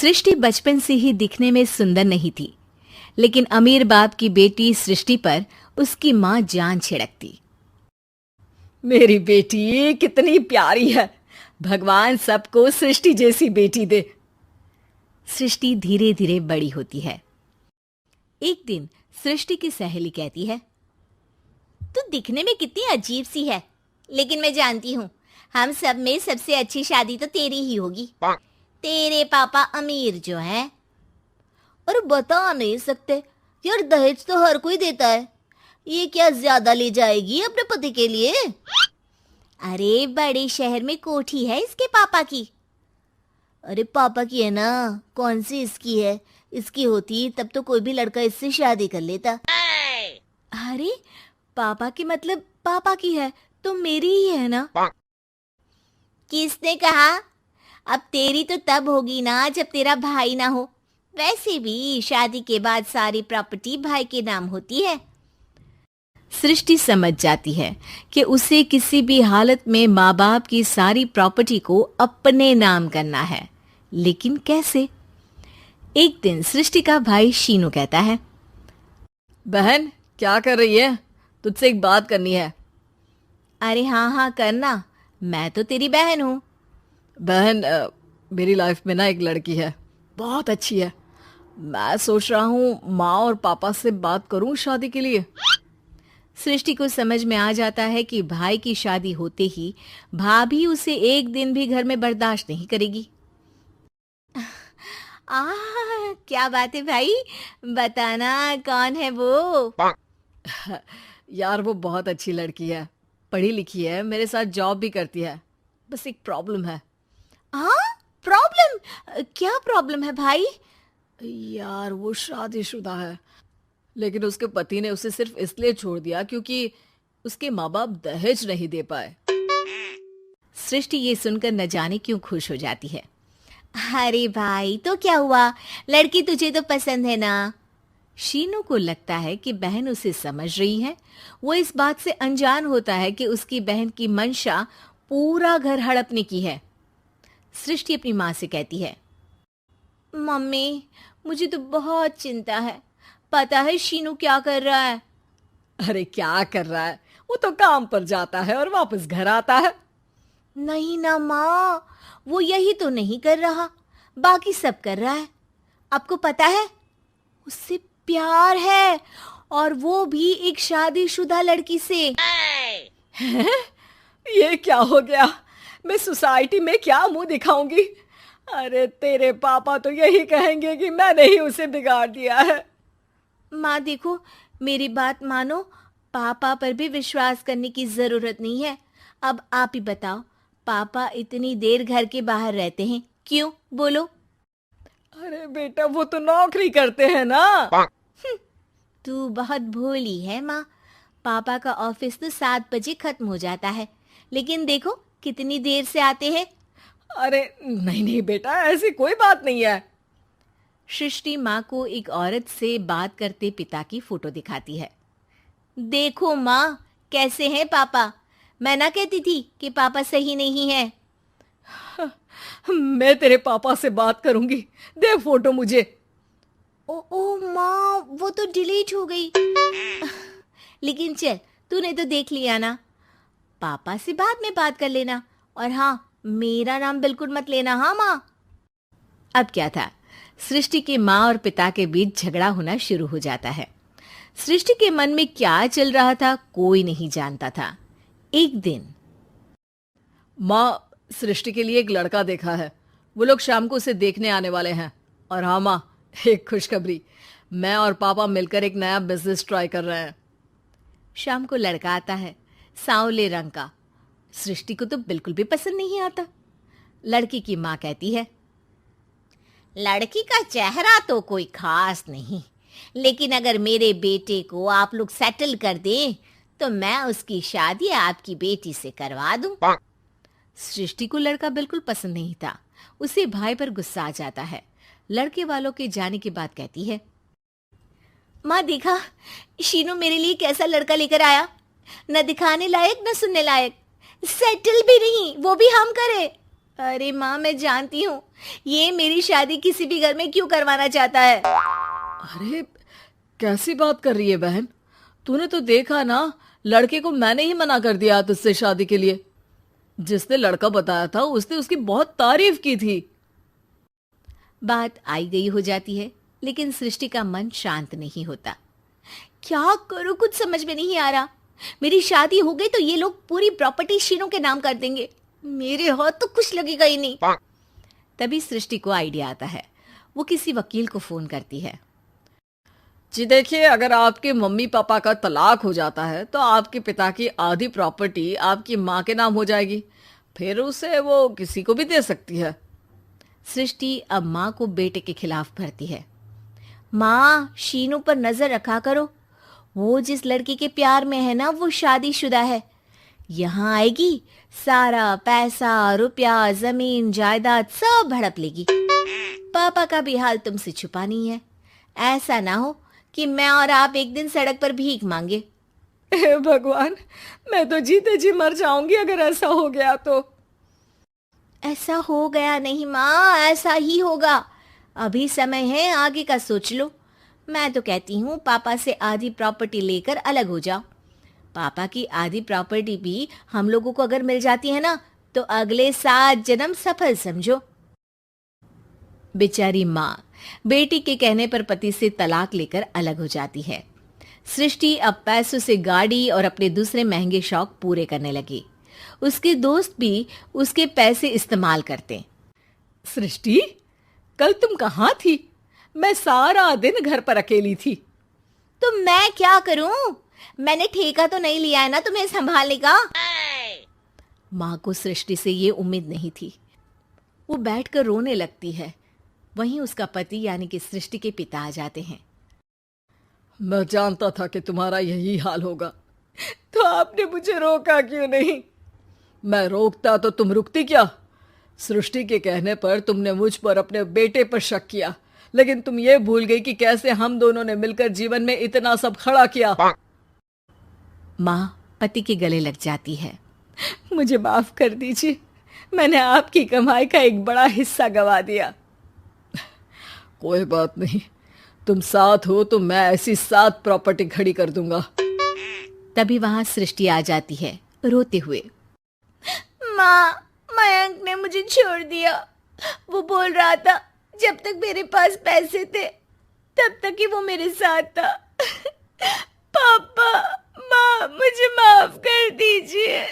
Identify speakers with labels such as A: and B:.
A: सृष्टि बचपन से ही दिखने में सुंदर नहीं थी, लेकिन अमीर बाप की बेटी सृष्टि पर उसकी माँ जान छिड़कती।
B: मेरी बेटी कितनी प्यारी है, भगवान सबको सृष्टि जैसी बेटी दे।
A: सृष्टि धीरे धीरे बड़ी होती है। एक दिन सृष्टि की सहेली कहती है,
C: तू दिखने में कितनी अजीब सी है, लेकिन मैं जानती हूँ हम सब में सबसे अच्छी शादी तो तेरी ही होगी। तेरे पापा अमीर जो हैं। और बता नहीं सकते यार, दहेज तो हर कोई देता है, ये क्या ज्यादा ले जाएगी अपने पति के लिए? अरे बड़े शहर में कोठी है इसके पापा की। अरे पापा की है ना, कौन सी इसकी है? इसकी होती तब तो कोई भी लड़का इससे शादी कर लेता।
A: अरे पापा की मतलब पापा की है तो मेरी ही है ना?
C: किसने कहा? अब तेरी तो तब होगी ना जब तेरा भाई ना हो। वैसे भी शादी के बाद सारी प्रॉपर्टी भाई के नाम होती है।
A: सृष्टि समझ जाती है कि उसे किसी भी हालत में माँ बाप की सारी प्रॉपर्टी को अपने नाम करना है, लेकिन कैसे? एक दिन सृष्टि का भाई शीनू कहता है,
B: बहन क्या कर रही है? तुझसे एक बात करनी है।
A: अरे हाँ हाँ करना, मैं तो तेरी बहन हूँ।
B: बहन मेरी लाइफ में ना एक लड़की है, बहुत अच्छी है। मैं सोच रहा हूँ माँ और पापा से बात करूँ शादी के लिए।
A: सृष्टि को समझ में आ जाता है कि भाई की शादी होते ही भाभी उसे एक दिन भी घर में बर्दाश्त नहीं करेगी। क्या बात है भाई, बताना कौन है वो?
B: यार वो बहुत अच्छी लड़की है, पढ़ी लिखी है, मेरे साथ जॉब भी करती है। बस एक प्रॉब्लम है।
A: हाँ प्रॉब्लम? क्या प्रॉब्लम है भाई?
B: यार वो शादीशुदा है, लेकिन उसके पति ने उसे सिर्फ इसलिए छोड़ दिया क्योंकि उसके माँ बाप दहेज नहीं दे पाए।
A: सृष्टि ये सुनकर न जाने क्यों खुश हो जाती है। अरे भाई तो क्या हुआ, लड़की तुझे तो पसंद है ना? शीनू को लगता है कि बहन उसे समझ रही है। वो इस बात से अनजान होता है कि उसकी बहन की मंशा पूरा घर हड़पने की है। सृष्टि अपनी माँ से कहती है, मम्मी मुझे तो बहुत चिंता है, पता है शीनू क्या कर रहा है?
B: अरे क्या कर रहा है, वो तो काम पर जाता है और वापस घर आता है।
A: नहीं ना माँ, वो यही तो नहीं कर रहा, बाकी सब कर रहा है। आपको पता है उससे प्यार है, और वो भी एक शादीशुदा लड़की से।
B: हैं? ये क्या हो गया? मैं सोसाइटी में क्या मुंह दिखाऊंगी? अरे तेरे पापा तो यही कहेंगे कि मैंने ही उसे बिगाड़ दिया है।
A: माँ देखो, मेरी बात मानो, पापा पर भी विश्वास करने की जरूरत नहीं है। अब आप ही बताओ, पापा इतनी देर घर के बाहर रहते हैं क्यों, बोलो?
B: अरे बेटा वो तो नौकरी करते हैं ना।
A: तू बहुत भोली है माँ। पापा का ऑफिस तो 7 बजे खत्म हो जाता है, लेकिन देखो कितनी देर से आते हैं।
B: अरे नहीं नहीं बेटा, ऐसी कोई बात नहीं है।
A: सृष्टि माँ को एक औरत से बात करते पिता की फोटो दिखाती है। देखो माँ कैसे हैं पापा, मैं ना कहती थी कि पापा सही नहीं है।
B: मैं तेरे पापा से बात करूंगी, दे फोटो मुझे।
A: ओ माँ वो तो डिलीट हो गई। लेकिन चल, तूने तो देख लिया ना, पापा से बाद में बात कर लेना। और हाँ, मेरा नाम बिल्कुल मत लेना। हाँ माँ। अब क्या था, सृष्टि के माँ और पिता के बीच झगड़ा होना शुरू हो जाता है। सृष्टि के मन में क्या चल रहा था कोई नहीं जानता था। एक दिन,
B: माँ सृष्टि के लिए एक लड़का देखा है, वो लोग शाम को उसे देखने आने वाले हैं। और हाँ माँ, एक खुशखबरी, मैं और पापा मिलकर एक नया बिजनेस ट्राई कर रहे हैं।
A: शाम को लड़का आता है, सांवले रंग का। सृष्टि को तो बिल्कुल भी पसंद नहीं आता। लड़की की माँ कहती है,
C: लड़की का चेहरा तो कोई खास नहीं, लेकिन अगर मेरे बेटे को आप लोग सेटल कर दें तो मैं उसकी शादी आपकी बेटी से करवा दूं।
A: सृष्टि को लड़का बिल्कुल पसंद नहीं था। उसे भाई पर गुस्सा आ जाता है। लड़के वालों के जाने के बाद कहती है, माँ देखा शीनू मेरे लिए कैसा लड़का लेकर आया, न दिखाने लायक न सुनने लायक, सेटल भी नहीं, वो भी हम करे।
C: अरे माँ, मैं जानती हूँ ये मेरी शादी किसी भी घर में क्यों करवाना चाहता है।
B: अरे कैसी बात कर रही है बहन? तूने तो देखा ना, लड़के को मैंने ही मना कर दिया तुझसे शादी के लिए। जिसने लड़का बताया था उसने उसकी बहुत तारीफ की थी।
A: बात आई गई हो जाती है, लेकिन सृष्टि का मन शांत नहीं होता। क्या करूं, कुछ समझ में नहीं आ रहा। मेरी शादी हो गई तो ये लोग पूरी प्रॉपर्टी शीनू के नाम कर देंगे, मेरे हाथ तो कुछ लगेगा ही नहीं। तभी सृष्टि को आइडिया आता है। वो किसी वकील को फोन करती है।
B: जी देखिए, अगर आपके मम्मी पापा का तलाक हो जाता है तो आपके पिता की आधी प्रॉपर्टी आपकी माँ के नाम हो जाएगी, फिर उसे वो किसी को भी दे सकती है।
A: सृष्टि अब माँ को बेटे के खिलाफ भरती है। माँ, शीनू पर नजर रखा करो। वो जिस लड़की के प्यार में है ना, वो शादीशुदा है। यहाँ आएगी, सारा पैसा, रुपया, जमीन, जायदाद सब हड़प लेगी। पापा का भी हाल तुमसे छुपा नहीं है। ऐसा ना हो कि मैं और आप एक दिन सड़क पर भीख मांगे।
B: हे भगवान, मैं तो जीते जी मर जाऊंगी अगर ऐसा हो गया तो।
A: ऐसा हो गया नहीं माँ, ऐसा ही होगा। अभी समय है, आगे का सोच लो। मैं तो कहती हूँ पापा से आधी प्रॉपर्टी लेकर अलग हो जाओ। पापा की आधी प्रॉपर्टी भी हम लोगों को अगर मिल जाती है ना, तो अगले 7 जन्म सफल समझो। बेचारी माँ बेटी के कहने पर पति से तलाक लेकर अलग हो जाती है। सृष्टि अब पैसों से गाड़ी और अपने दूसरे महंगे शौक पूरे करने लगी। उसके दोस्त भी उसके पैसे इस्तेमाल करते।
B: सृष्टि, कल तुम कहाँ थी? मैं सारा दिन घर पर अकेली थी।
C: तो मैं क्या करूं? मैंने ठेका तो नहीं लिया है ना तुम्हें संभालने का।
A: माँ को सृष्टि से ये उम्मीद नहीं थी। वो बैठकर रोने लगती है। वहीं उसका पति यानी कि सृष्टि के पिता आ जाते हैं।
B: मैं जानता था कि तुम्हारा यही हाल होगा, तो आपने मुझे रोका क्यों नहीं? मैं रोकता तो तुम रुकती क्या? सृष्टि के कहने पर तुमने मुझ पर, अपने बेटे पर शक किया, लेकिन तुम ये भूल गई कि कैसे हम दोनों ने मिलकर जीवन में इतना सब खड़ा किया।
A: माँ पति के गले लग जाती है।
B: मुझे माफ कर दीजिए, मैंने आपकी कमाई का एक बड़ा हिस्सा गवा दिया। कोई बात नहीं, तुम साथ हो तो मैं ऐसी 7 प्रॉपर्टी खड़ी कर दूंगा।
A: तभी वहां सृष्टि आ जाती है रोते हुए।
C: माँ, मयंक ने मुझे छोड़ दिया। वो बोल रहा था जब तक मेरे पास पैसे थे तब तक ही वो मेरे साथ था। पापा, माँ, मुझे माफ कर दीजिए।